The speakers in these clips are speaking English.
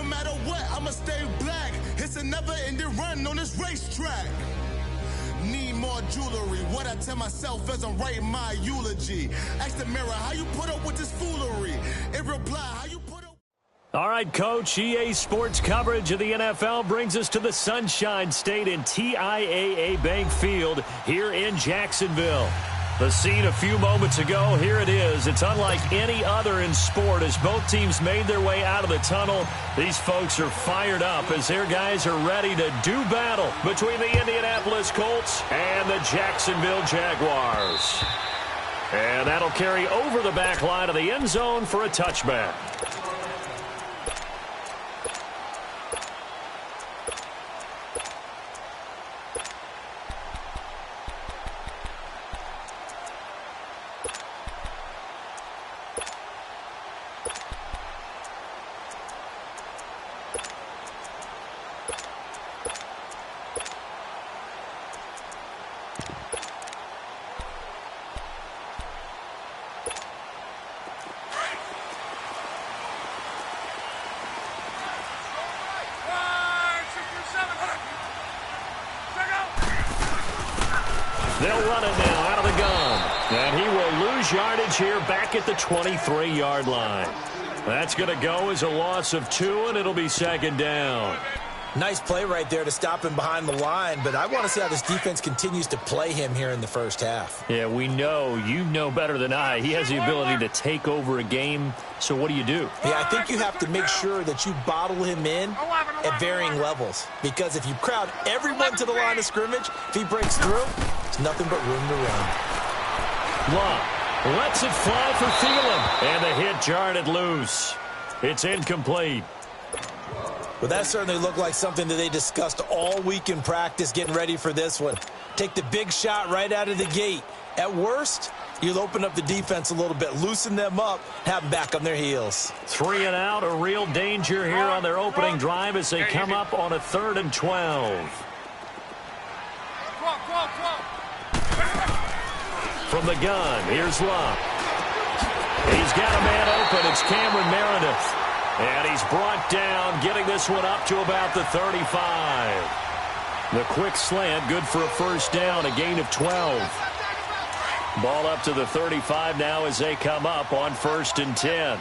No matter what, I'ma stay black. It's a never-ending run on this racetrack. Need more jewelry. What I tell myself as I'm writing my eulogy. Ask the mirror, how you put up with this foolery? In reply, how you put up... All right, Coach, EA Sports coverage of the NFL brings us to the Sunshine State in TIAA Bank Field here in Jacksonville. The scene a few moments ago, here it is. It's unlike any other in sport as both teams made their way out of the tunnel. These folks are fired up as their guys are ready to do battle between the Indianapolis Colts and the Jacksonville Jaguars. And that'll carry over the back line of the end zone for a touchback. They'll run it now out of the gun. And he will lose yardage here back at the 23-yard line. That's going to go as a loss of 2, and it'll be second down. Nice play right there to stop him behind the line, but I want to see how this defense continues to play him here in the first half. Yeah, we know. You know better than I. He has the ability to take over a game, so what do you do? Yeah, I think you have to make sure that you bottle him in at varying levels, because if you crowd everyone to the line of scrimmage, if he breaks through, there's nothing but room to run. Love lets it fly for Thielen, and the hit jarred it loose. It's incomplete. Well, that certainly looked like something that they discussed all week in practice getting ready for this one. Take the big shot right out of the gate. At worst, you'll open up the defense a little bit, loosen them up, have them back on their heels. 3 and out, a real danger here on their opening drive as they come up on a 3rd and 12. From the gun, here's Love. He's got a man open. It's Cameron Meredith. And he's brought down, getting this one up to about the 35. The quick slant, good for a first down, a gain of 12. Ball up to the 35 now as they come up on 1st and 10.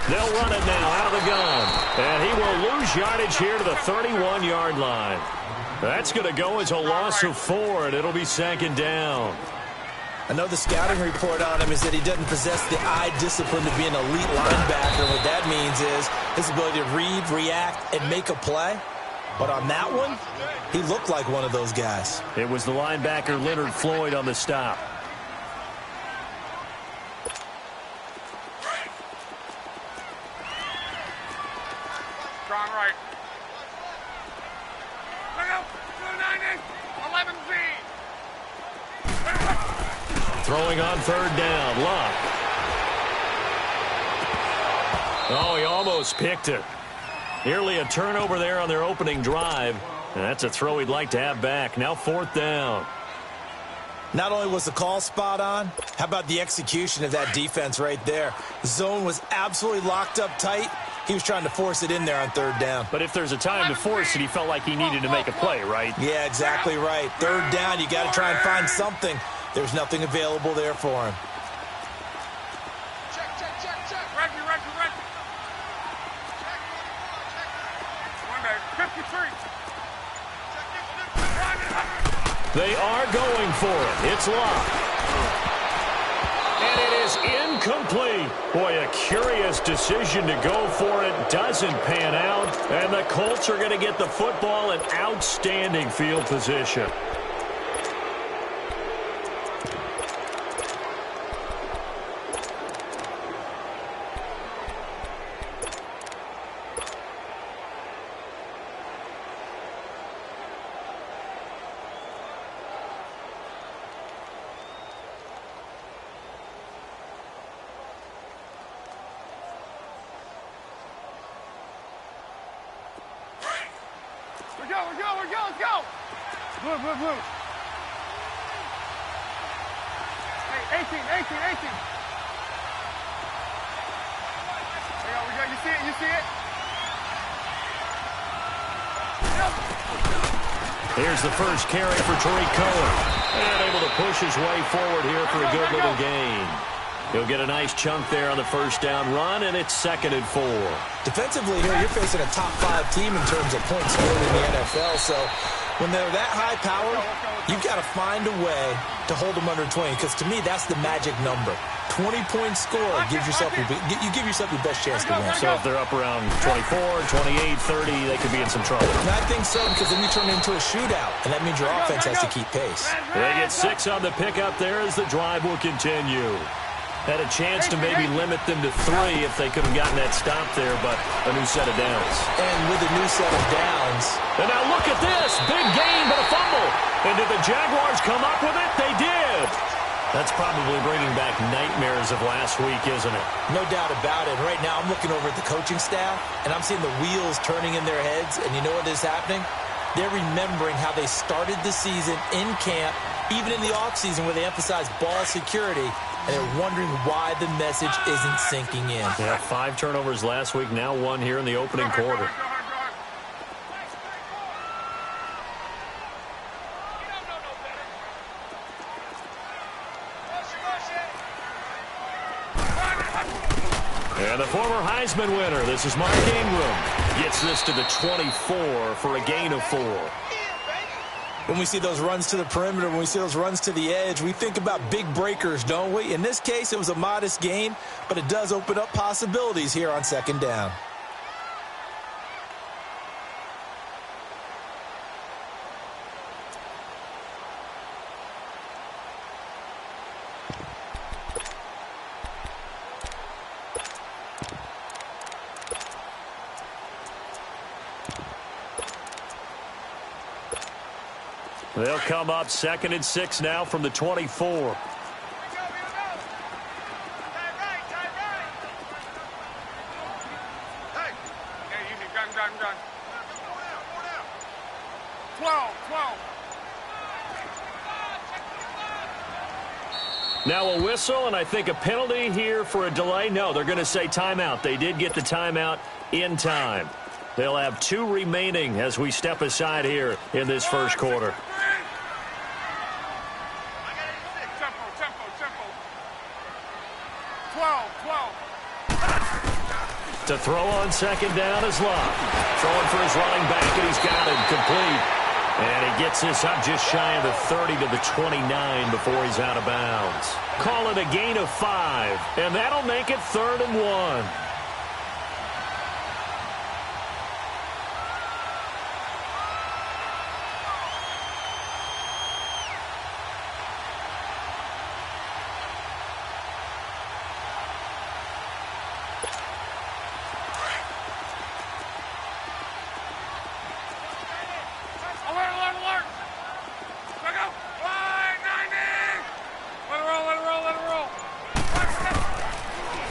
They'll run it now out of the gun. And he will lose yardage here to the 31-yard line. That's going to go as a loss of 4, and it'll be second down. I know the scouting report on him is that he doesn't possess the eye discipline to be an elite linebacker. What that means is his ability to read, react, and make a play. But on that one, he looked like one of those guys. It was the linebacker Leonard Floyd on the stop. Strong right. Throwing on 3rd down, Luck. Oh, he almost picked it. Nearly a turnover there on their opening drive. And that's a throw he'd like to have back. Now 4th down. Not only was the call spot on, how about the execution of that defense right there? The zone was absolutely locked up tight. He was trying to force it in there on 3rd down. But if there's a time to force it, he felt like he needed to make a play, right? Yeah, exactly right. 3rd down, you got to try and find something. There's nothing available there for him. Check. Reggie. 53. They are going for it. It's Locke. And it is incomplete. Boy, a curious decision to go for it. Doesn't pan out. And the Colts are going to get the football in outstanding field position. Let's go. Blue. 18. There we go. You see it? Here's the first carry for Tariq Cohen. And able to push his way forward here for a good little gain. He'll get a nice chunk there on the first down run, and it's 2nd and 4. Defensively here, you're facing a top 5 team in terms of points scored in the NFL, so when they're that high-powered, you've got to find a way to hold them under 20, because to me, that's the magic number. 20-point score gives yourself you give yourself your best chance to win. So if they're up around 24, 28, 30, they could be in some trouble. And I think so, because then you turn it into a shootout, and that means your offense has to keep pace. They get 6 on the pickup there as the drive will continue. Had a chance to maybe limit them to 3 if they could have gotten that stop there, but a new set of downs. And with a new set of downs. And now look at this. Big gain, but a fumble. And did the Jaguars come up with it? They did. That's probably bringing back nightmares of last week, isn't it? No doubt about it. Right now, I'm looking over at the coaching staff, and I'm seeing the wheels turning in their heads. And you know what is happening? They're remembering how they started the season in camp, even in the offseason where they emphasized ball security, and they're wondering why the message isn't sinking in. Yeah, 5 turnovers last week, now 1 here in the opening quarter. And the former Heisman winner, this is Mark Ingram, gets this to the 24 for a gain of 4. When we see those runs to the perimeter, when we see those runs to the edge, we think about big breakers, don't we? In this case, it was a modest gain, but it does open up possibilities here on 2nd down. They'll come up 2nd and 6 now from the 24. Now a whistle, and I think a penalty here for a delay. No, they're going to say timeout. They did get the timeout in time. They'll have 2 remaining as we step aside here in this first quarter. To throw on 2nd down is Love. Throwing for his running back, and he's got him complete. And he gets this up just shy of the 30 to the 29 before he's out of bounds. Call it a gain of 5, and that'll make it 3rd and 1.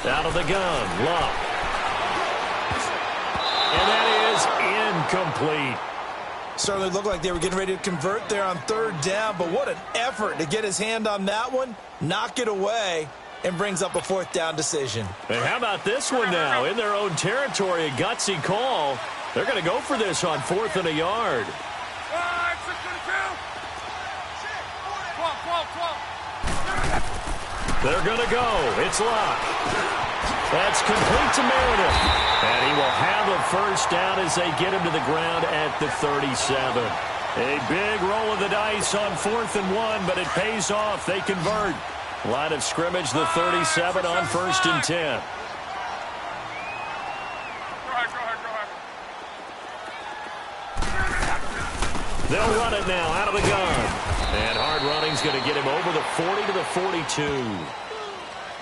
Out of the gun, Love. And that is incomplete. Certainly looked like they were getting ready to convert there on 3rd down, but what an effort to get his hand on that one, knock it away, and brings up a 4th down decision. And how about this one now? In their own territory, a gutsy call. They're going to go for this on 4th and a yard. 12. They're going to go. It's Locke. That's complete to Meredith. And he will have a first down as they get him to the ground at the 37. A big roll of the dice on 4th and 1, but it pays off. They convert. Line of scrimmage, the 37 on 1st and 10. Go ahead. They'll run it now out of the gun. And hard running's going to get him over the 40 to the 42.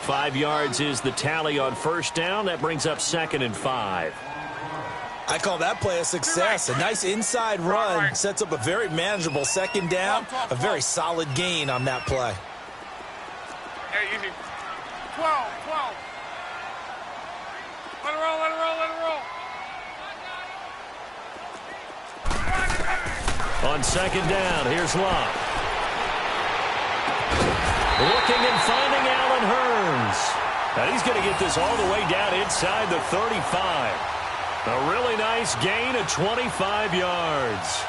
5 yards is the tally on 1st down. That brings up 2nd and 5. I call that play a success. A nice inside run sets up a very manageable 2nd down. A very solid gain on that play. Hey, easy. 12. Let it roll. On 2nd down, here's Locke. Looking and finding Jalen Hurns. And he's going to get this all the way down inside the 35. A really nice gain of 25 yards.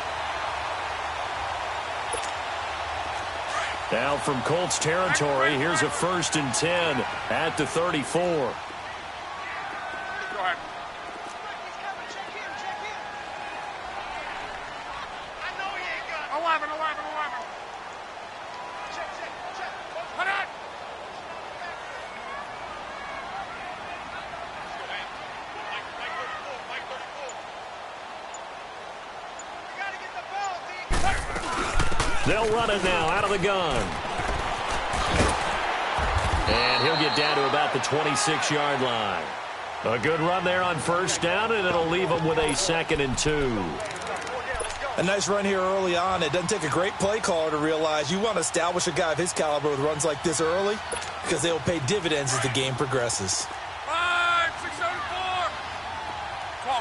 Now from Colts territory, here's a 1st and 10 at the 34. Go ahead. 11. Check. Put it. They'll run it now out of the gun. And he'll get down to about the 26-yard line. A good run there on 1st down, and it'll leave them with a 2nd and 2. A nice run here early on. It doesn't take a great play caller to realize you want to establish a guy of his caliber with runs like this early because they'll pay dividends as the game progresses. 5, 6, 7, 4. 12.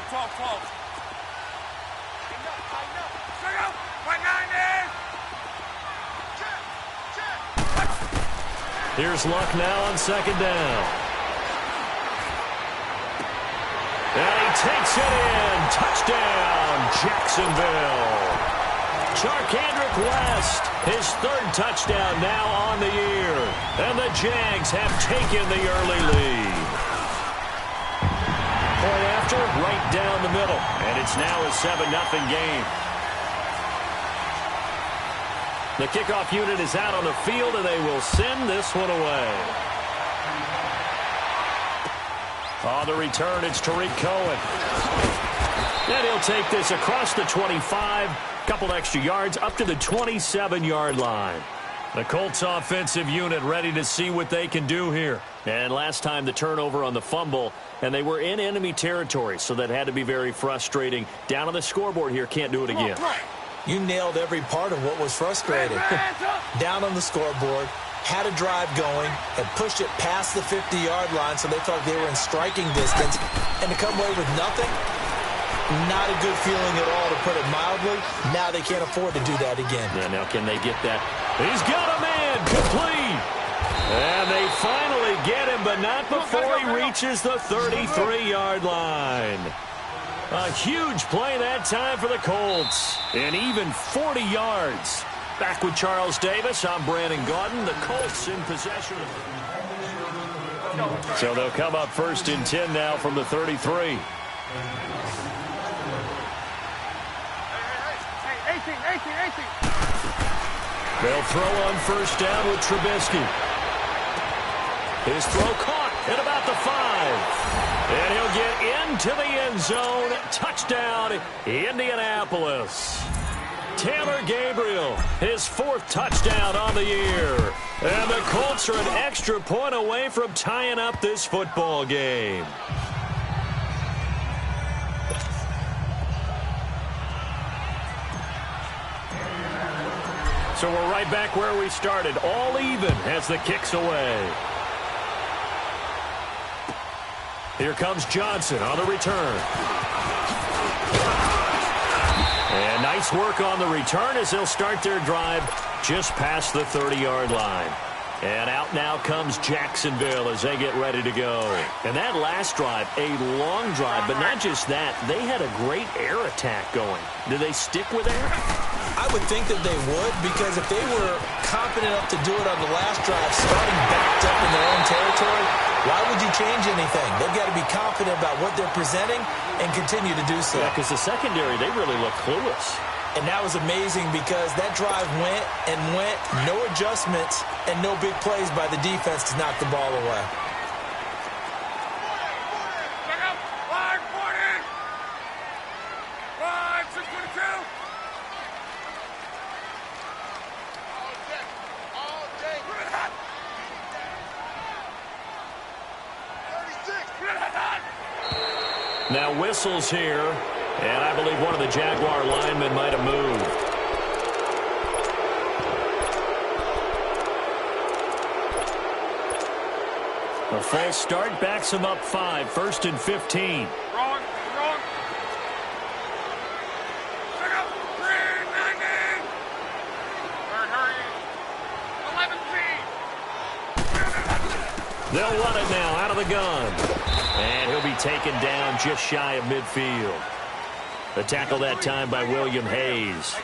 Stay up. 190. Here's Luck now on 2nd down. And he takes it in. Touchdown, Jacksonville. Charkandrick West, his 3rd touchdown now on the year. And the Jags have taken the early lead. Point after, right down the middle. And it's now a 7-0 game. The kickoff unit is out on the field, and they will send this one away. On the return, it's Tariq Cohen. And he'll take this across the 25, couple extra yards, up to the 27-yard line. The Colts offensive unit ready to see what they can do here. And last time the turnover on the fumble, and they were in enemy territory, so that had to be very frustrating. Down on the scoreboard here, can't do it again. You nailed every part of what was frustrating. Down on the scoreboard, had a drive going, had pushed it past the 50-yard line so they thought they were in striking distance, and to come away with nothing, not a good feeling at all, to put it mildly. Now they can't afford to do that again. Yeah, now can they get that? He's got a man, complete. And they finally get him, but not before he reaches the 33-yard line. A huge play that time for the Colts. And even 40 yards. Back with Charles Davis, I'm Brandon Gaudin. The Colts in possession. So they'll come up 1st and 10 now from the 33. Hey, 18. They'll throw on 1st down with Trubisky. His throw caught at about the 5. And he'll get into the end zone. Touchdown, Indianapolis. Taylor Gabriel, his 4th touchdown on the year. And the Colts are an extra point away from tying up this football game. So we're right back where we started, all even as the kick's away. Here comes Johnson on the return. And nice work on the return as they'll start their drive just past the 30-yard line. And out now comes Jacksonville as they get ready to go. And that last drive, a long drive, but not just that. They had a great air attack going. Do they stick with air? I would think that they would, because if they were confident enough to do it on the last drive, starting backed up in their own territory, why would you change anything? They've got to be confident about what they're presenting and continue to do so. Yeah, because the secondary, they really look clueless. And that was amazing because that drive went and went, no adjustments and no big plays by the defense to knock the ball away. Check out. 5-40. 5-6-22. All day. 36. Now whistles here, and I believe one of the Jaguar linemen might have moved. A false start backs him up 5, 1st and 15. Wrong. Check out. 390. Hurry. 11 feet. They'll run it now out of the gun. And he'll be taken down just shy of midfield. The tackle that time by William Hayes.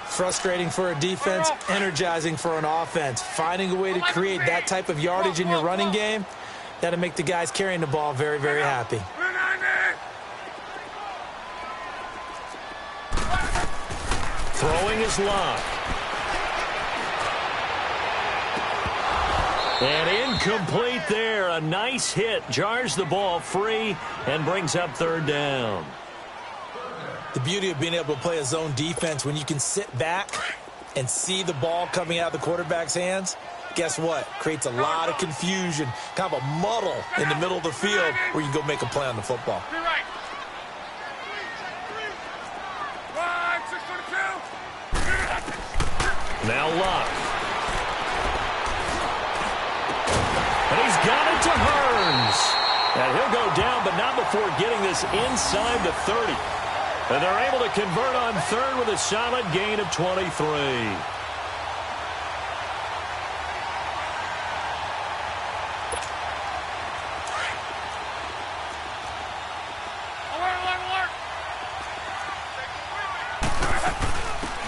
Frustrating for a defense, energizing for an offense. Finding a way to create that type of yardage in your running game, that'll make the guys carrying the ball very, very happy. Throwing is Luck. And incomplete there. A nice hit. Jars the ball free and brings up third down. The beauty of being able to play a zone defense when you can sit back and see the ball coming out of the quarterback's hands, guess what? Creates a lot of confusion, kind of a muddle in the middle of the field where you can go make a play on the football. Now Luck. And he's got it to Hearns. And he'll go down, but not before getting this inside the 30. And they're able to convert on third with a solid gain of 23.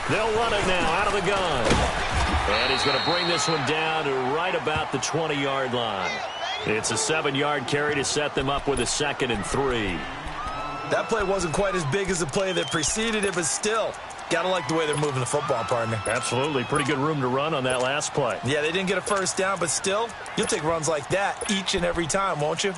They'll run it now out of the gun. And he's going to bring this one down to right about the 20-yard line. It's a 7-yard carry to set them up with a 2nd and 3. That play wasn't quite as big as the play that preceded it, but still, gotta like the way they're moving the football, partner. Absolutely. Pretty good room to run on that last play. Yeah, they didn't get a first down, but still, you'll take runs like that each and every time, won't you?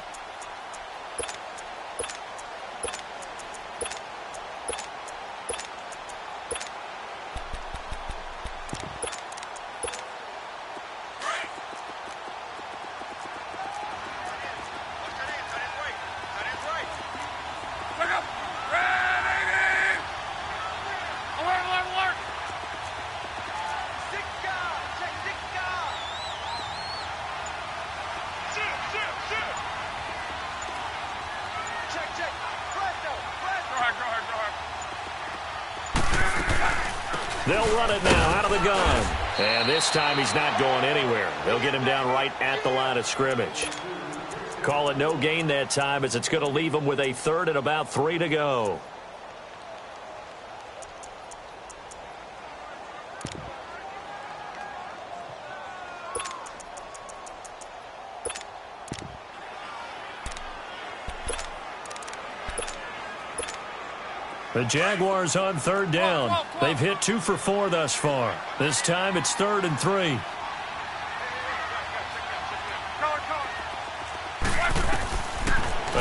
They'll run it now out of the gun. And this time he's not going anywhere. They'll get him down right at the line of scrimmage. Call it no gain that time as it's going to leave him with a 3rd and about 3 to go. The Jaguars on 3rd down. They've hit 2 for 4 thus far. This time it's 3rd and 3.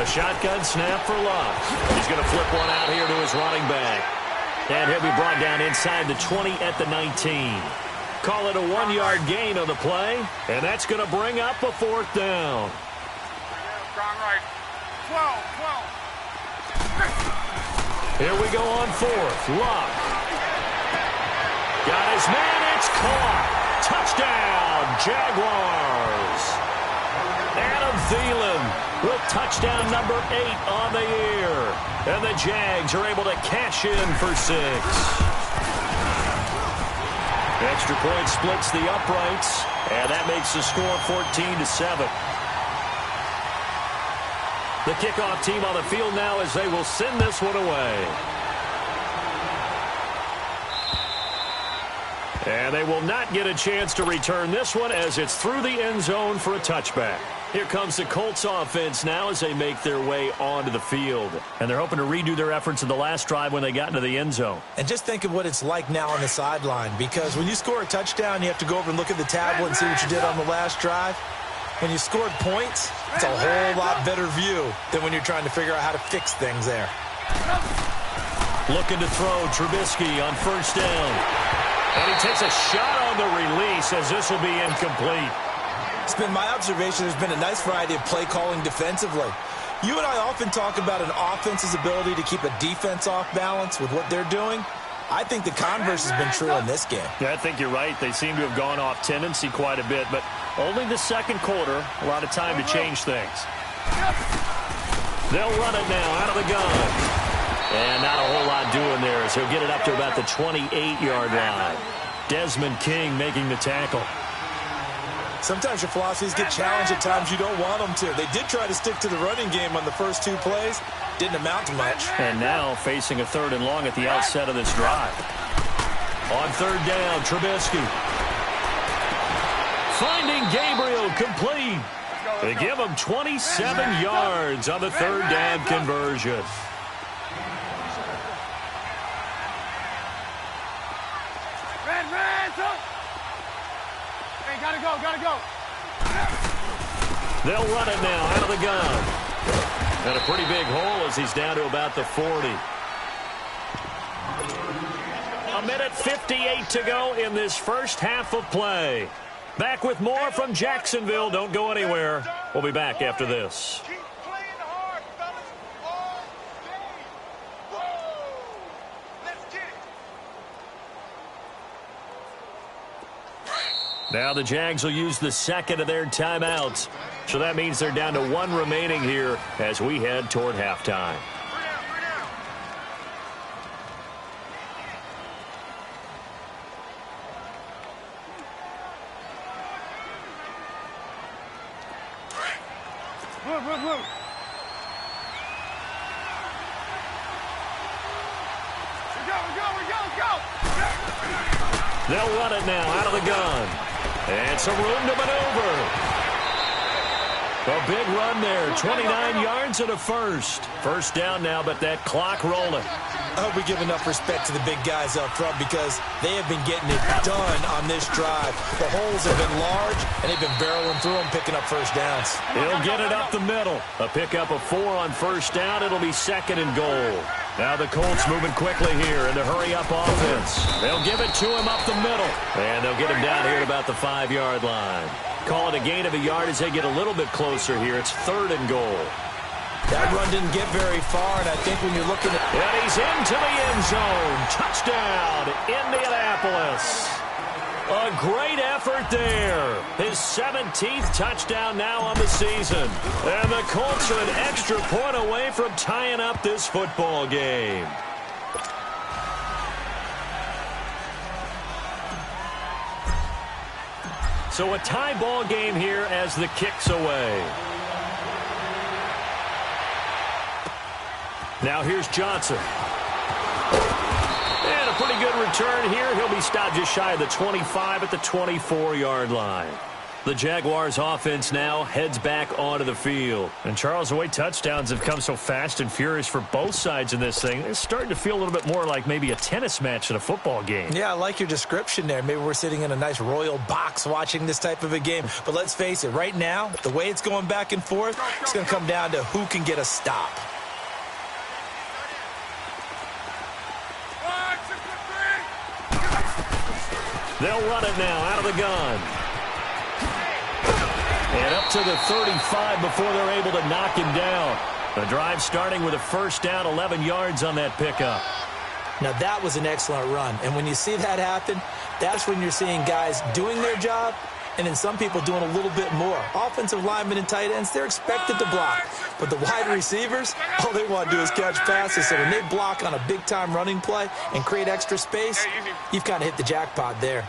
A shotgun snap for Luck. He's going to flip one out here to his running back. And he'll be brought down inside the 20 at the 19. Call it a 1-yard gain on the play. And that's going to bring up a 4th down. Strong right. 12. Here we go on 4th. Luck. Got his man. It's caught. Touchdown, Jaguars. Adam Thielen with touchdown number 8 on the year. And the Jags are able to cash in for 6. Extra point splits the uprights. And that makes the score 14-7. The kickoff team on the field now as they will send this one away. And they will not get a chance to return this one as it's through the end zone for a touchback. Here comes the Colts offense now as they make their way onto the field. And they're hoping to redo their efforts in the last drive when they got into the end zone. And just think of what it's like now on the sideline, because when you score a touchdown, you have to go over and look at the tablet and see what you did on the last drive. When you scored points, it's a whole lot better view than when you're trying to figure out how to fix things there. Looking to throw Trubisky on 1st down. And he takes a shot on the release as this will be incomplete. It's been my observation there's been a nice variety of play calling defensively. You and I often talk about an offense's ability to keep a defense off balance with what they're doing. I think the converse has been true in this game. Yeah, I think you're right. They seem to have gone off tendency quite a bit, but only the 2nd quarter, a lot of time to change things. They'll run it now out of the gun. And not a whole lot doing there as he'll get it up to about the 28-yard line. Desmond King making the tackle. Sometimes your philosophies get challenged at times you don't want them to. They did try to stick to the running game on the first 2 plays. Didn't amount to much. And now facing a 3rd and long at the outset of this drive. On 3rd down, Trubisky. Finding Gabriel complete. They give him 27 yards on the 3rd down conversion. Hey, gotta go. They'll run it now out of the gun. And a pretty big hole as he's down to about the 40. A minute 58 to go in this first half of play. Back with more from Jacksonville. Don't go anywhere. We'll be back after this. Keep playing hard, fellas, all day. Whoa! Let's get it. Now the Jags will use the second of their timeouts. So that means they're down to 1 remaining here as we head toward halftime. Move. We go. They'll run it now out of the gun. And some room to maneuver. A big run there, 29 yards and a first. First down now, but that clock rolling. I hope we give enough respect to the big guys up front because they have been getting it done on this drive. The holes have been large, and they've been barreling through them, picking up first downs. He'll get it up the middle. A pickup of 4 on first down. It'll be 2nd and goal. Now the Colts moving quickly here in the hurry-up offense. They'll give it to him up the middle. And they'll get him down here at about the 5-yard line. Call it a gain of a yard as they get a little bit closer here. It's 3rd and goal. That run didn't get very far, and I think when you're looking at... And he's into the end zone. Touchdown, Indianapolis. A great effort there. His 17th touchdown now on the season. And the Colts are an extra point away from tying up this football game. So a tie ball game here as the kick's away. Now here's Johnson. And a pretty good return here. He'll be stopped just shy of the 25 at the 24-yard line. The Jaguars offense now heads back onto the field. And Charles, the way touchdowns have come so fast and furious for both sides in this thing, it's starting to feel a little bit more like maybe a tennis match than a football game. Yeah, I like your description there. Maybe we're sitting in a nice royal box watching this type of a game. But let's face it, right now, the way it's going back and forth, it's going to come down to who can get a stop. They'll run it now out of the gun. And up to the 35 before they're able to knock him down. The drive starting with a first down, 11 yards on that pickup. Now, that was an excellent run. And when you see that happen, that's when you're seeing guys doing their job and then some people doing a little bit more. Offensive linemen and tight ends, they're expected to block. But the wide receivers, all they want to do is catch passes. So when they block on a big-time running play and create extra space, you've kind of hit the jackpot there.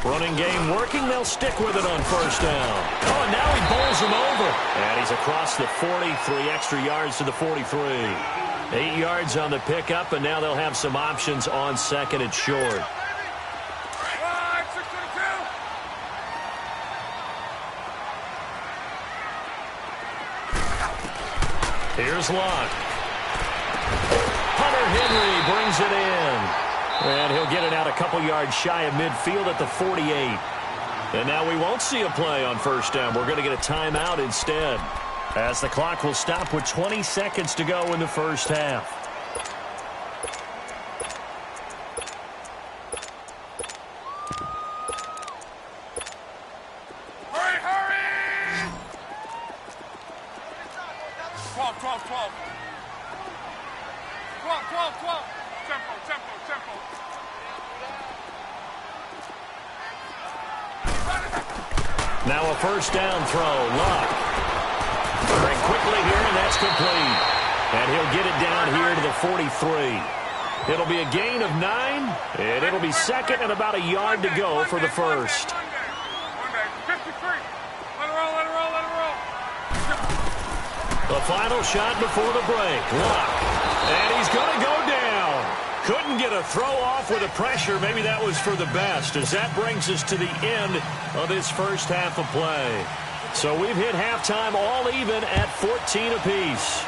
Running game working. They'll stick with it on first down. Oh, and now he bowls him over. And he's across the 40, 3 extra yards to the 43. 8 yards on the pickup, and now they'll have some options on second and short. Here's Locke. Hunter Henry brings it in. And he'll get it out a couple yards shy of midfield at the 48. And now we won't see a play on first down. We're going to get a timeout instead, as the clock will stop with 20 seconds to go in the first half. Hurry! 12. 12. Tempo. Now a first down throw. Locke. Very quickly here, and that's complete. And he'll get it down here to the 43. It'll be a gain of 9, and it'll be second and about a yard to go for the first. 53. Let it roll, let it roll, let it roll. The final shot before the break. Luck. And he's going to go down. Couldn't get a throw off with the pressure. Maybe that was for the best, as that brings us to the end of this first half of play. So we've hit halftime all even at 14 apiece.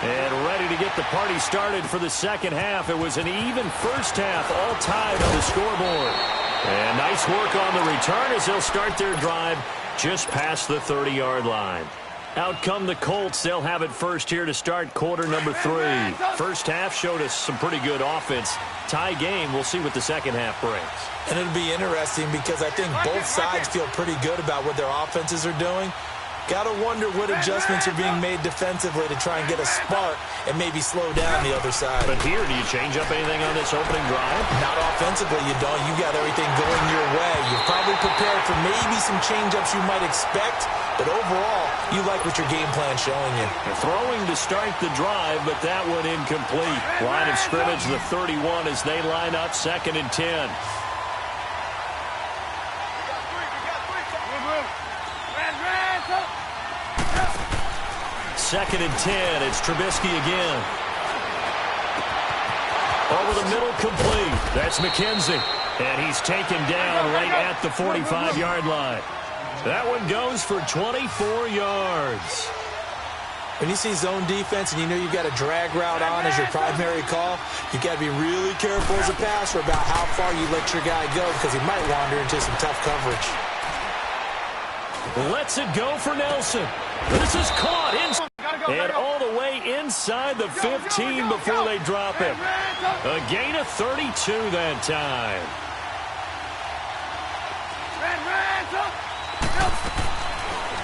And ready to get the party started for the second half. It was an even first half, all tied on the scoreboard. And nice work on the return as they'll start their drive just past the 30-yard line. Out come the Colts. They'll have it first here to start quarter number 3. First half showed us some pretty good offense. Tie game. We'll see what the second half brings. And it'll be interesting because I think both sides feel pretty good about what their offenses are doing. Got to wonder what adjustments are being made defensively to try and get a spark and maybe slow down the other side. But here, do you change up anything on this opening drive? Not offensively, you don't. You got everything going your way. You're probably prepared for maybe some change-ups you might expect, but overall, you like what your game plan's showing you. Throwing to start the drive, but that one incomplete. Line of scrimmage, the 31 as they line up, 2nd and 10. Second and 10. It's Trubisky again. Over the middle, complete. That's McKenzie. And he's taken down right at the 45-yard line. That one goes for 24 yards. When you see zone defense and you know you've got a drag route on as your primary call, you've got to be really careful as a passer about how far you let your guy go because he might wander into some tough coverage. Lets it go for Nelson. This is caught inside. And all the way inside the 15 before they drop him. A gain of 32 that time.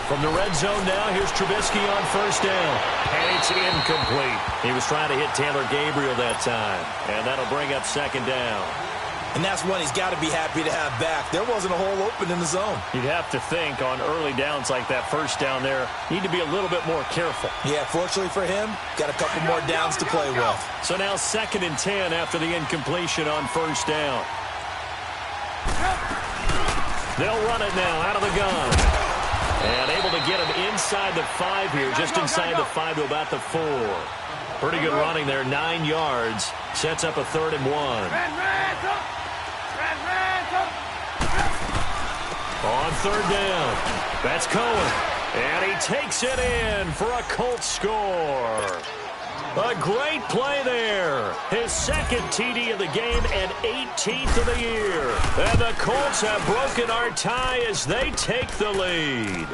From the red zone now, here's Trubisky on first down. And it's incomplete. He was trying to hit Taylor Gabriel that time. And that'll bring up 2nd down. And that's one he's got to be happy to have back. There wasn't a hole open in the zone. You'd have to think on early downs like that first down there, need to be a little bit more careful. Yeah, fortunately for him, got a couple more downs to play with. So now 2nd and 10 after the incompletion on first down. They'll run it now out of the gun. And able to get him inside the 5 here, just inside the 5 to about the 4. Pretty good running there, 9 yards. Sets up a 3rd and 1. On 3rd down, that's Cohen. And he takes it in for a Colts score. A great play there. His 2nd TD of the game and 18th of the year. And the Colts have broken our tie as they take the lead.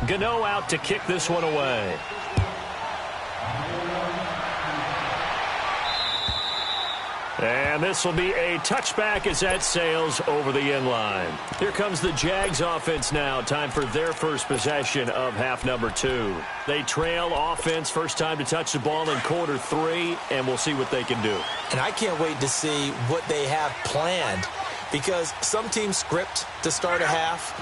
Gano out to kick this one away. And this will be a touchback as that sails over the end line. Here comes the Jags offense now. Time for their first possession of half number 2. They trail offense, first time to touch the ball in quarter 3, and we'll see what they can do. And I can't wait to see what they have planned, because some teams script to start a half.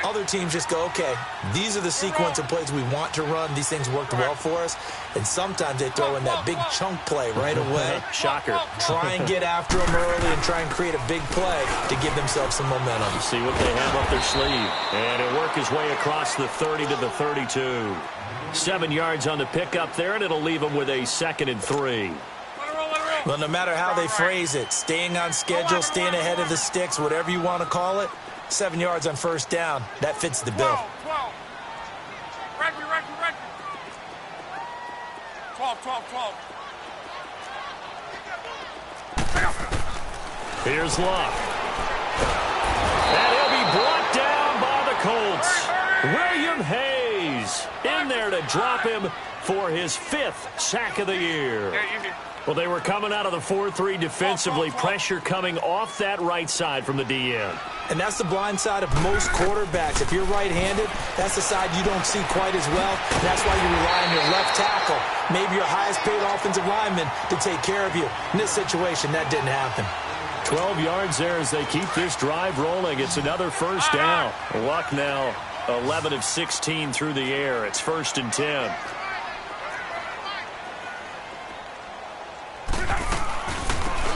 Other teams just go, okay, these are the sequence of plays we want to run. These things worked well for us. And sometimes they throw in that big chunk play right away. Shocker. Try and get after them early and try and create a big play to give themselves some momentum. See what they have up their sleeve. And it'll work his way across the 30 to the 32. 7 yards on the pickup there, and it'll leave them with a 2nd and 3. Well, no matter how they phrase it, staying on schedule, staying ahead of the sticks, whatever you want to call it, 7 yards on first down, that fits the bill. 12. Here's Luck. And he'll be brought down by the Colts. William Hayes in there to drop him for his 5th sack of the year. Well, they were coming out of the 4-3 defensively. Pressure coming off that right side from the DN. And that's the blind side of most quarterbacks. If you're right-handed, that's the side you don't see quite as well. And that's why you rely on your left tackle, maybe your highest-paid offensive lineman, to take care of you. In this situation, that didn't happen. 12 yards there as they keep this drive rolling. It's another first down. Luck now 11 of 16 through the air. It's 1st and 10.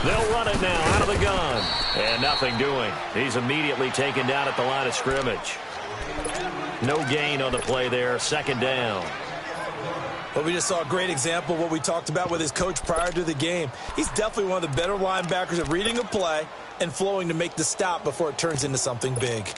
They'll run it now out of the gun. And nothing doing. He's immediately taken down at the line of scrimmage. No gain on the play there. Second down. Well, we just saw a great example of what we talked about with his coach prior to the game. He's definitely one of the better linebackers at reading a play and flowing to make the stop before it turns into something big.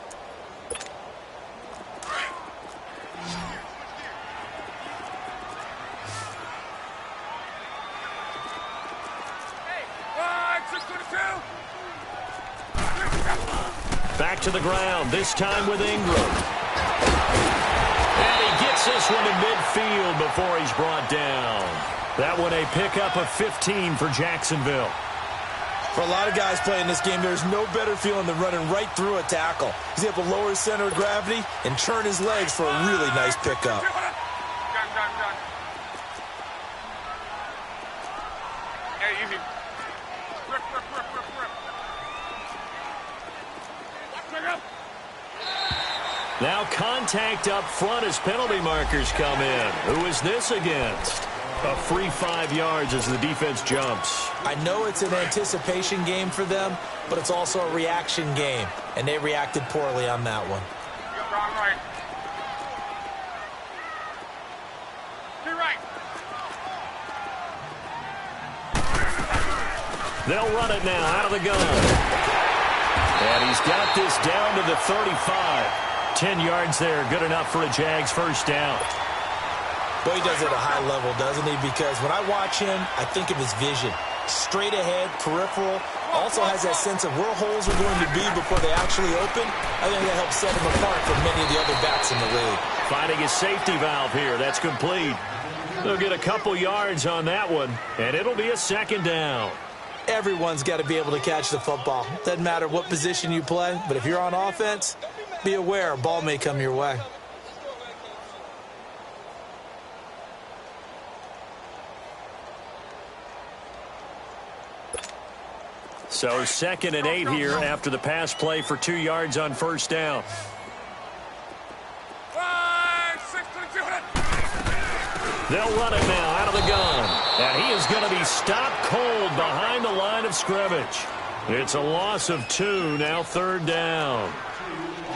Back to the ground, this time with Ingram. And he gets this one in midfield before he's brought down. That one a pickup of 15 for Jacksonville. For a lot of guys playing this game, there's no better feeling than running right through a tackle. He's able to lower his center of gravity and turn his legs for a really nice pickup. Hey, easy. Rip. Now contact up front as penalty markers come in. Who is this against? A free 5 yards as the defense jumps. I know it's an anticipation game for them, but it's also a reaction game, and they reacted poorly on that one. You're wrong, right. Be right. They'll run it now out of the gun. And he's got this down to the 35. 10 yards there, good enough for a Jags first down. Boy, he does it at a high level, doesn't he? Because when I watch him, I think of his vision. Straight ahead, peripheral. Also has that sense of where holes are going to be before they actually open. I think that helps set him apart from many of the other backs in the league. Finding his safety valve here. That's complete. They'll get a couple yards on that one, and it'll be a second down. Everyone's got to be able to catch the football. Doesn't matter what position you play, but if you're on offense, be aware a ball may come your way. So 2nd and 8 here after the pass play for 2 yards on first down. 5, 6, 22. They'll run it now out of the gun. And he is going to be stopped cold behind the line of scrimmage. It's a loss of 2, now 3rd down.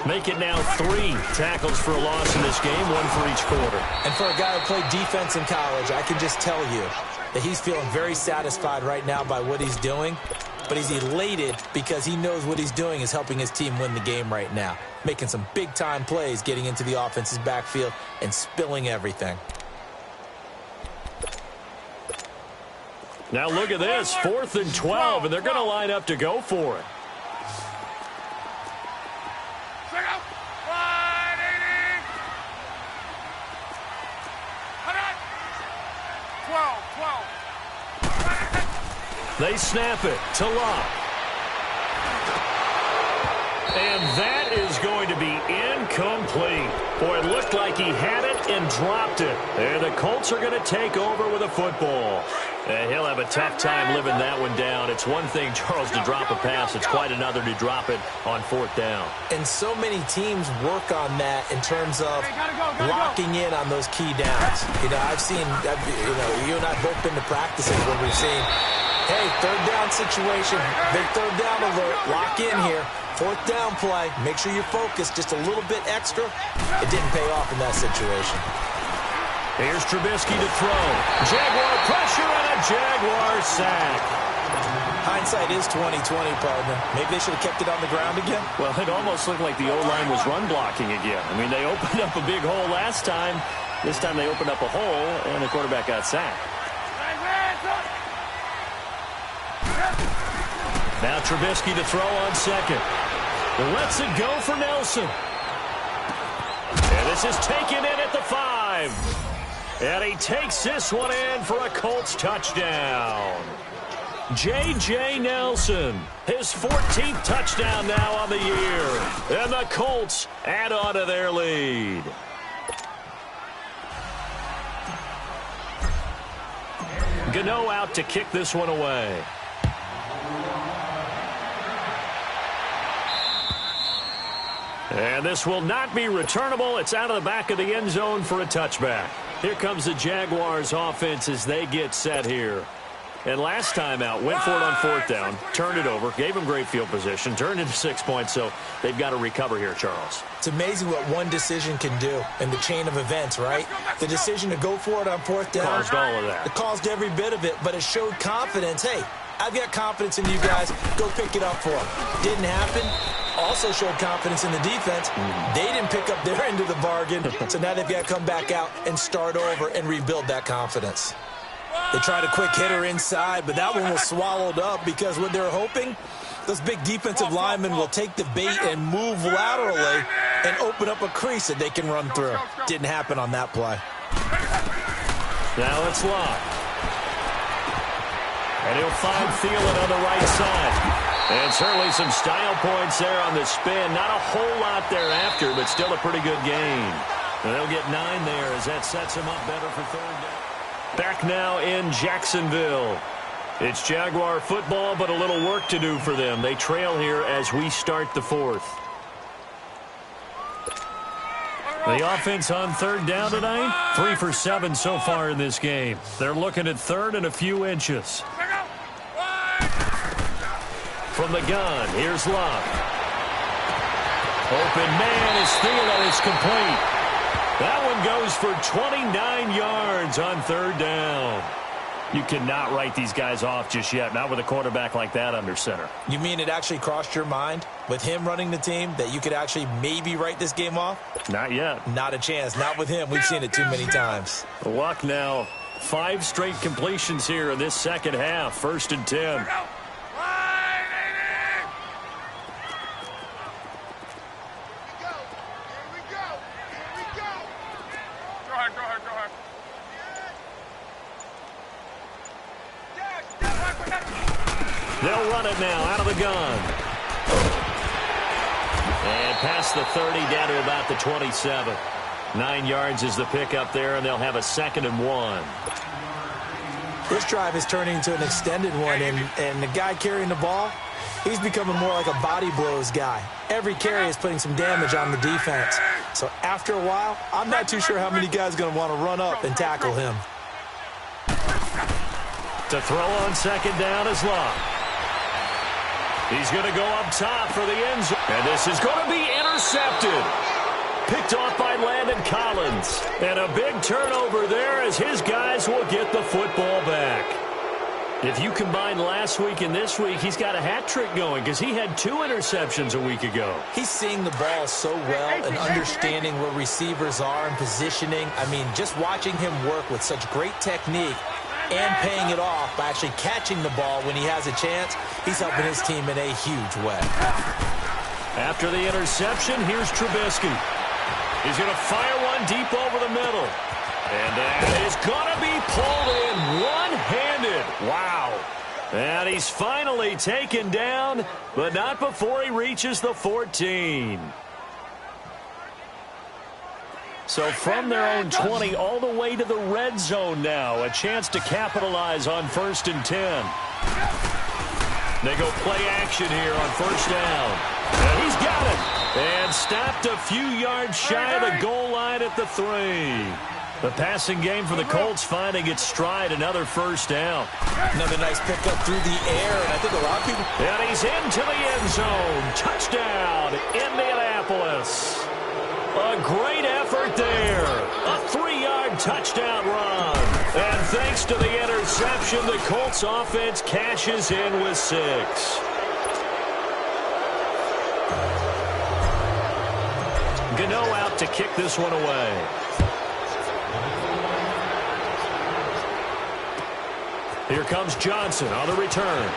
Make it now 3 tackles for a loss in this game, 1 for each quarter. And for a guy who played defense in college, I can just tell you that he's feeling very satisfied right now by what he's doing. But he's elated because he knows what he's doing is helping his team win the game right now. Making some big-time plays, getting into the offense's backfield, and spilling everything. Now look at this, 4th and 12, and they're going to line up to go for it. 12. They snap it to Locke. And that is going to be incomplete. Boy, it looked like he had it and dropped it. And the Colts are going to take over with a football. And he'll have a tough time living that one down. It's one thing, Charles, to drop a pass. It's quite another to drop it on 4th down. And so many teams work on that in terms of locking in on those key downs. You know, I've seen, you and I have both been to practices where we've seen, hey, 3rd down situation, big 3rd down alert, lock in here. 4th down play, make sure you're focused just a little bit extra. It didn't pay off in that situation. Here's Trubisky to throw. Jaguar pressure and a Jaguar sack. Hindsight is 20/20, partner. Maybe they should have kept it on the ground again. Well, it almost looked like the O-line was run blocking again. I mean, they opened up a big hole last time. This time they opened up a hole, and the quarterback got sacked. Now Trubisky to throw on 2nd. Lets it go for Nelson. And this is taken in at the 5. And he takes this one in for a Colts touchdown. J.J. Nelson, his 14th touchdown now on the year. And the Colts add on to their lead. Gano out to kick this one away. And this will not be returnable. It's out of the back of the end zone for a touchback. Here comes the Jaguars offense as they get set here. And last time out, went for it on 4th down, turned it over, gave them great field position, turned into 6 points, so they've got to recover here, Charles. It's amazing what one decision can do in the chain of events, right? The decision to go for it on 4th down. Caused all of that. It caused every bit of it, but it showed confidence. Hey, I've got confidence in you guys. Go pick it up for them. Didn't happen. Also showed confidence in the defense. They didn't pick up their end of the bargain, so now they've got to come back out and start over and rebuild that confidence. They tried a quick hitter inside, but that one was swallowed up because what they were hoping, those big defensive linemen will take the bait and move laterally and open up a crease that they can run through. Didn't happen on that play. Now it's Locke. And he'll find Thielen on the right side. And certainly some style points there on the spin. Not a whole lot thereafter, but still a pretty good gain. And they'll get 9 there as that sets them up better for 3rd down. Back now in Jacksonville. It's Jaguar football, but a little work to do for them. They trail here as we start the 4th. The offense on 3rd down tonight, 3 for 7 so far in this game. They're looking at 3rd and a few inches. From the gun, here's Locke. Open man is Thielen. It's complete. That one goes for 29 yards on 3rd down. You cannot write these guys off just yet, not with a quarterback like that under center. You mean it actually crossed your mind with him running the team that you could actually maybe write this game off? Not yet. Not a chance. Not with him. We've seen it too many times. Luck now. 5 straight completions here in this second half. 1st and 10. They'll run it now out of the gun. And past the 30 down to about the 27. 9 yards is the pickup there, and they'll have a 2nd and 1. This drive is turning into an extended one, and the guy carrying the ball, he's becoming more like a body blows guy. Every carry is putting some damage on the defense. So after a while, I'm not too sure how many guys are going to want to run up and tackle him. To throw on 2nd down is Locke. He's going to go up top for the end zone. And this is going to be intercepted. Picked off by Landon Collins. And a big turnover there as his guys will get the football back. If you combine last week and this week, he's got a hat trick going because he had 2 interceptions a week ago. He's seeing the ball so well and understanding where receivers are and positioning. I mean, just watching him work with such great technique and paying it off by actually catching the ball when he has a chance, he's helping his team in a huge way. After the interception, here's Trubisky. He's going to fire one deep over the middle. And that is going to be pulled in one-handed. Wow. And he's finally taken down, but not before he reaches the 14. So from their own 20 all the way to the red zone now. A chance to capitalize on 1st and 10. They go play action here on 1st down. And he's got it. And stopped a few yards shy of the goal line at the 3. The passing game for the Colts finding its stride. Another 1st down. Another nice pickup through the air. And I think a lot of people... And he's into the end zone. Touchdown, Indianapolis. A great effort there. A 3-yard touchdown run. And thanks to the interception, the Colts offense cashes in with 6. Gano out to kick this one away. Here comes Johnson on the return.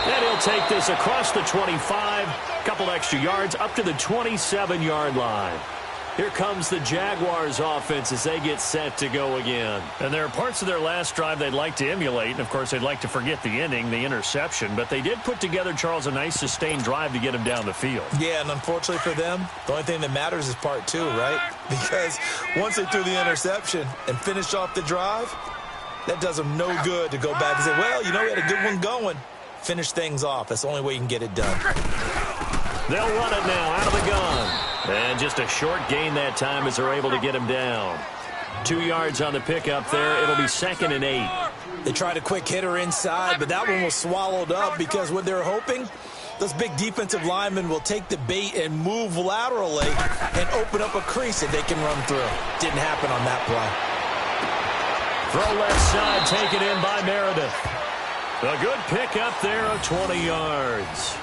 And he'll take this across the 25. Couple extra yards up to the 27-yard line. Here comes the Jaguars offense as they get set to go again. And there are parts of their last drive they'd like to emulate. And, of course, they'd like to forget the ending, the interception. But they did put together, Charles, a nice sustained drive to get him down the field. Yeah, and unfortunately for them, the only thing that matters is part 2, right? Because once they threw the interception and finished off the drive, that does them no good to go back and say, well, you know, we had a good one going. Finish things off. That's the only way you can get it done. They'll run it now out of the gun. And just a short gain that time as they're able to get him down. 2 yards on the pickup there. It'll be 2nd and 8. They tried a quick hitter inside, but that one was swallowed up because what they're hoping, those big defensive linemen will take the bait and move laterally and open up a crease that they can run through. Didn't happen on that play. Throw left side, taken in by Meredith. A good pickup there of 20 yards.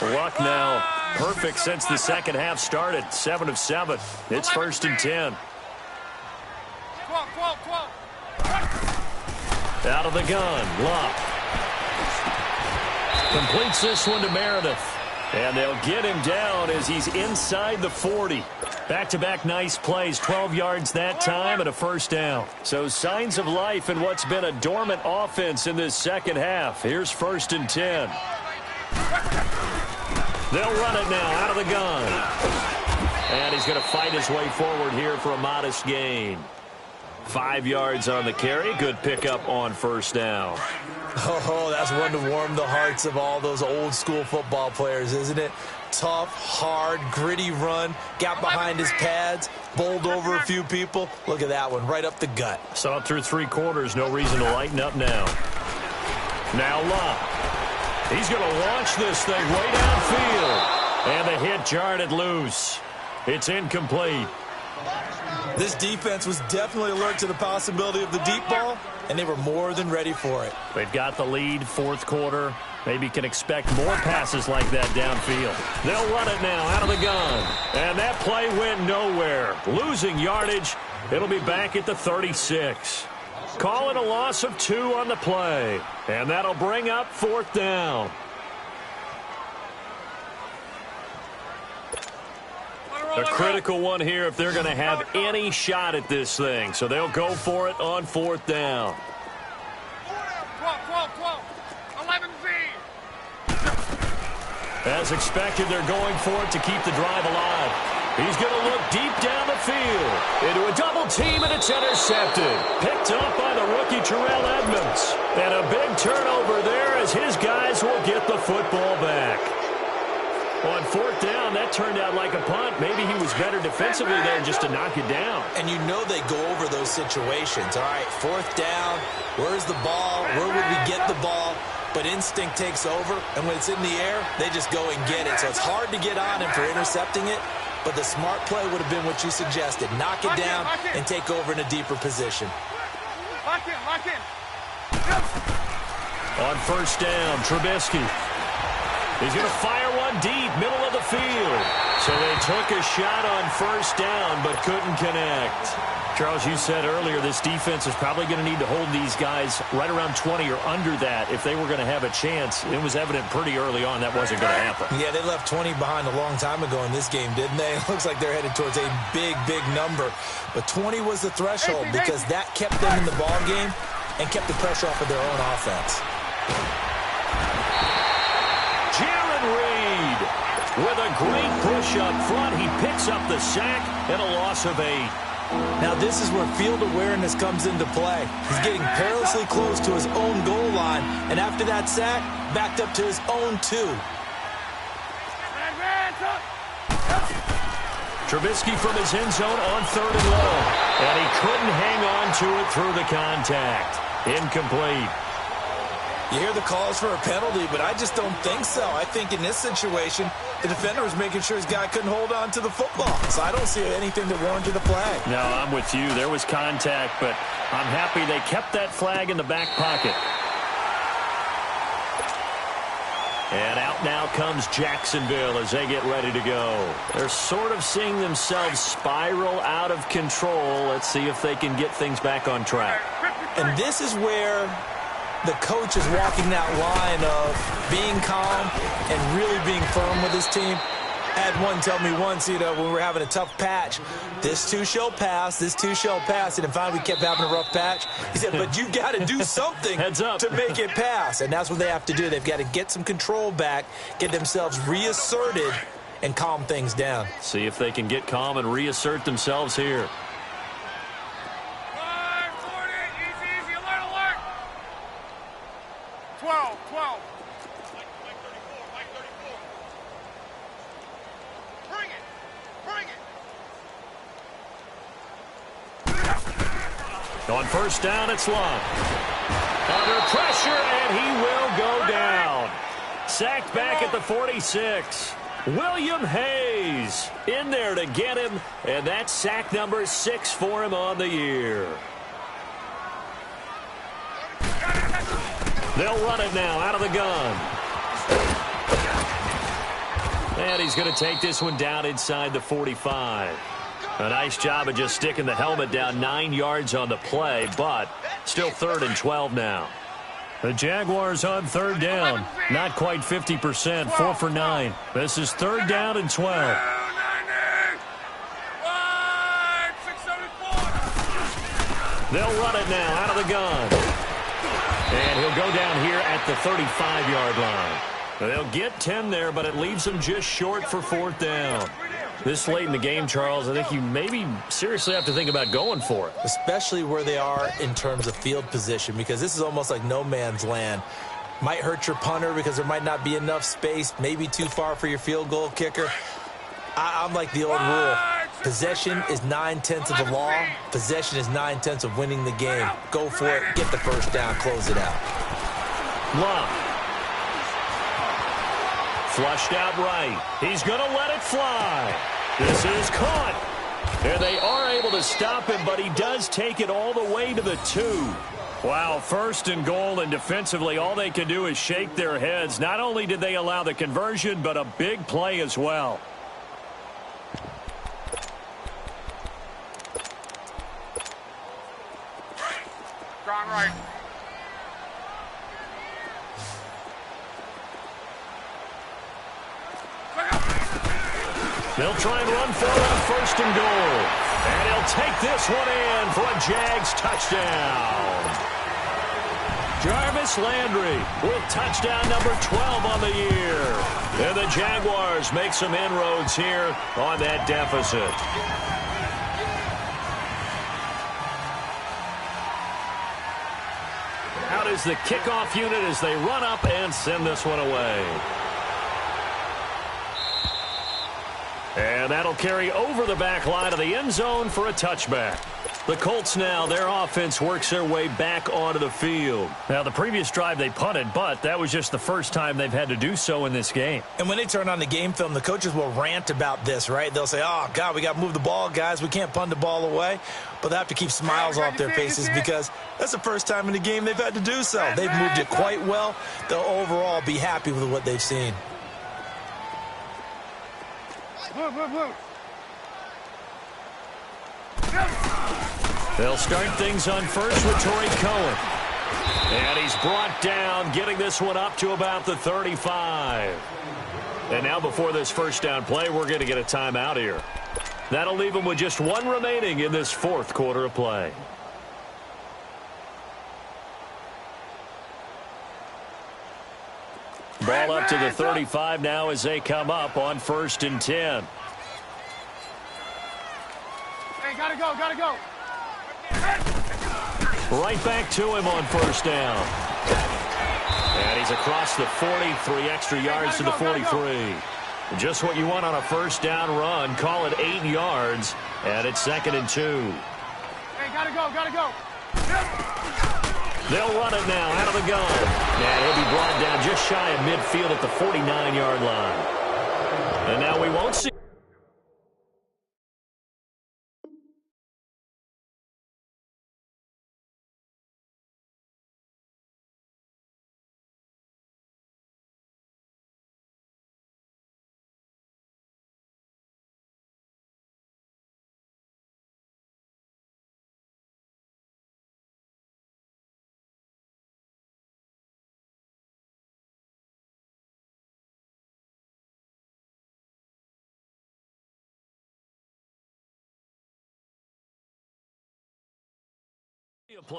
Luck now perfect since the second half started. 7 of 7. It's 1st and 10. Out of the gun, Luck. Completes this one to Meredith. And they'll get him down as he's inside the 40. Back-to-back nice plays, 12 yards that time and a 1st down. So signs of life in what's been a dormant offense in this second half. Here's 1st and 10. They'll run it now out of the gun. And he's going to fight his way forward here for a modest gain. 5 yards on the carry. Good pickup on 1st down. Oh, that's one to warm the hearts of all those old school football players, isn't it? Tough, hard, gritty run. Got behind his pads. Bowled over a few people. Look at that one, right up the gut. Saw it through 3 quarters. No reason to lighten up now. Now Luck. He's going to launch this thing way downfield. And the hit jarred it loose. It's incomplete. This defense was definitely alert to the possibility of the deep ball, and they were more than ready for it. They've got the lead, 4th quarter. Maybe can expect more passes like that downfield. They'll run it now out of the gun. And that play went nowhere. Losing yardage. It'll be back at the 36. Calling a loss of 2 on the play. And that'll bring up 4th down. A critical one here if they're going to have any shot at this thing. So they'll go for it on 4th down. 11Z. As expected, they're going for it to keep the drive alive. He's going to look deep down the field. Into a double team, and it's intercepted. Picked up by the rookie Terrell Edmonds. And a big turnover there as his guys will get the football back. On 4th down, that turned out like a punt. Maybe he was better defensively there just to knock it down. And you know they go over those situations. All right, 4th down, where's the ball? Where would we get the ball? But instinct takes over, and when it's in the air, they just go and get it. So it's hard to get on him for intercepting it, but the smart play would have been what you suggested. Knock it down and take over in a deeper position. Lock in. On 1st down, Trubisky. He's going to fire one deep, middle of the field. So they took a shot on 1st down, but couldn't connect. Charles, you said earlier this defense is probably going to need to hold these guys right around 20 or under that if they were going to have a chance. It was evident pretty early on that wasn't going to happen. Yeah, they left 20 behind a long time ago in this game, didn't they? It looks like they're headed towards a big, big number. But 20 was the threshold because that kept them in the ball game and kept the pressure off of their own offense. Jaron Reed with a great push up front. He picks up the sack and a loss of 8. Now this is where field awareness comes into play. He's getting perilously close to his own goal line, and after that sack, backed up to his own 2. Trubisky from his end zone on 3rd and long, and he couldn't hang on to it through the contact. Incomplete. You hear the calls for a penalty, but I just don't think so. I think in this situation, the defender was making sure his guy couldn't hold on to the football. So I don't see anything that warranted a flag. No, I'm with you. There was contact, but I'm happy they kept that flag in the back pocket. And out now comes Jacksonville as they get ready to go. They're sort of seeing themselves spiral out of control. Let's see if they can get things back on track. And this is where the coach is walking that line of being calm and really being firm with his team. I had one tell me once, when we were having a tough patch, this too shall pass, this too shall pass. And then finally we kept having a rough patch. He said, but you've got to do something to make it pass. And that's what they have to do. They've got to get some control back, get themselves reasserted, and calm things down. See if they can get calm and reassert themselves here. 12. Bring it. On first down, it's Love. Under pressure, and he will go down. Sacked back at the 46. William Hayes in there to get him, and that's sack number 6 for him on the year. They'll run it now out of the gun. And he's going to take this one down inside the 45. A nice job of just sticking the helmet down 9 yards on the play, but still 3rd and 12 now. The Jaguars on 3rd down. Not quite 50%, 4 for 9. This is 3rd down and 12. They'll run it now out of the gun. And he'll go down here at the 35-yard line. They'll get 10 there, but it leaves them just short for 4th down. This late in the game, Charles, I think you maybe seriously have to think about going for it. Especially where they are in terms of field position, because this is almost like no man's land. Might hurt your punter because there might not be enough space, maybe too far for your field goal kicker. I'm like the old rule. Possession is 9/10 of the law. Possession is 9/10 of winning the game. Go for it. Get the first down. Close it out. Love. Flushed out right. He's going to let it fly. This is caught. And they are able to stop him, but he does take it all the way to the 2. Wow, 1st and goal, and defensively all they can do is shake their heads. Not only did they allow the conversion, but a big play as well. Gone right. They'll try and run for it on 1st and goal. And he'll take this one in for a Jags touchdown. Jarvis Landry with touchdown number 12 on the year. And the Jaguars make some inroads here on that deficit. Out is the kickoff unit as they run up and send this one away. And that'll carry over the back line of the end zone for a touchback. The Colts now, their offense works their way back onto the field. Now, the previous drive they punted, but that was just the first time they've had to do so in this game. And when they turn on the game film, the coaches will rant about this, right? They'll say, oh, God, we got to move the ball, guys. We can't punt the ball away. But they have to keep smiles off their faces because that's the first time in the game they've had to do so. They've moved it quite well. They'll overall be happy with what they've seen. They'll start things on first with Torrey Cohen. And he's brought down, getting this one up to about the 35. And now before this first down play, we're going to get a timeout here. That'll leave them with just 1 remaining in this 4th quarter of play. Ball up to the 35 now as they come up on 1st and 10. Hey, gotta go, gotta go. Right back to him on 1st down. And he's across the 40, 3 extra yards to the 43. Just what you want on a 1st down run. Call it 8 yards, and it's 2nd and 2. Hey, gotta go, gotta go. They'll run it now out of the gun. And he'll be brought down just shy of midfield at the 49-yard line. And now we won't see.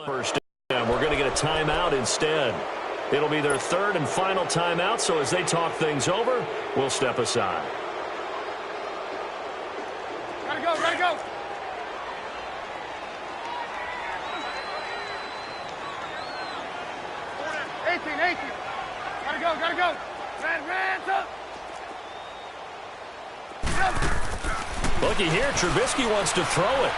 First down. We're going to get a timeout instead. It'll be their 3rd and final timeout, so as they talk things over, we'll step aside. Gotta go, gotta go. Gotta go, gotta go. Red, up. Looky here, Trubisky wants to throw it.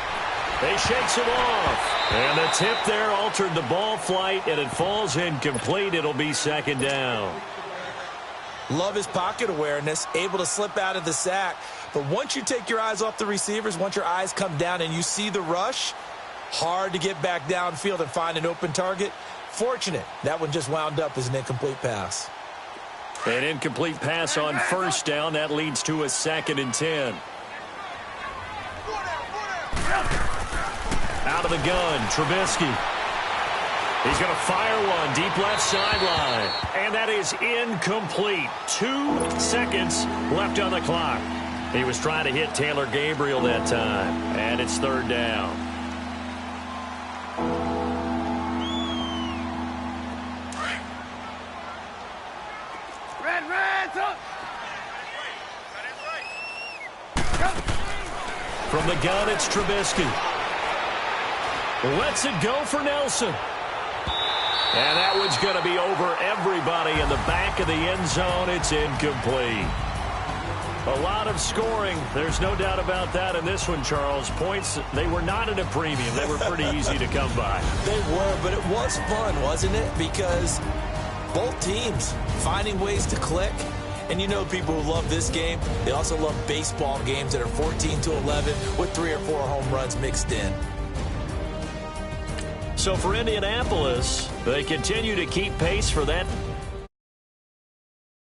He shakes him off. And the tip there altered the ball flight, and it falls incomplete. It'll be second down. Love his pocket awareness, able to slip out of the sack. But once you take your eyes off the receivers, once your eyes come down and you see the rush, hard to get back downfield and find an open target. Fortunate, that one just wound up as an incomplete pass. An incomplete pass on first down. That leads to a 2nd and 10. Out of the gun, Trubisky. He's going to fire one deep left sideline. And that is incomplete. 2 seconds left on the clock. He was trying to hit Taylor Gabriel that time. And it's 3rd down. From the gun, it's Trubisky. Lets it go for Nelson. And that one's going to be over everybody in the back of the end zone. It's incomplete. A lot of scoring. There's no doubt about that in this one, Charles. Points, they were not at a premium. They were pretty easy to come by. They were, but it was fun, wasn't it? Because both teams finding ways to click. And you know people who love this game, they also love baseball games that are 14-11 with 3 or 4 home runs mixed in. So for Indianapolis, they continue to keep pace for that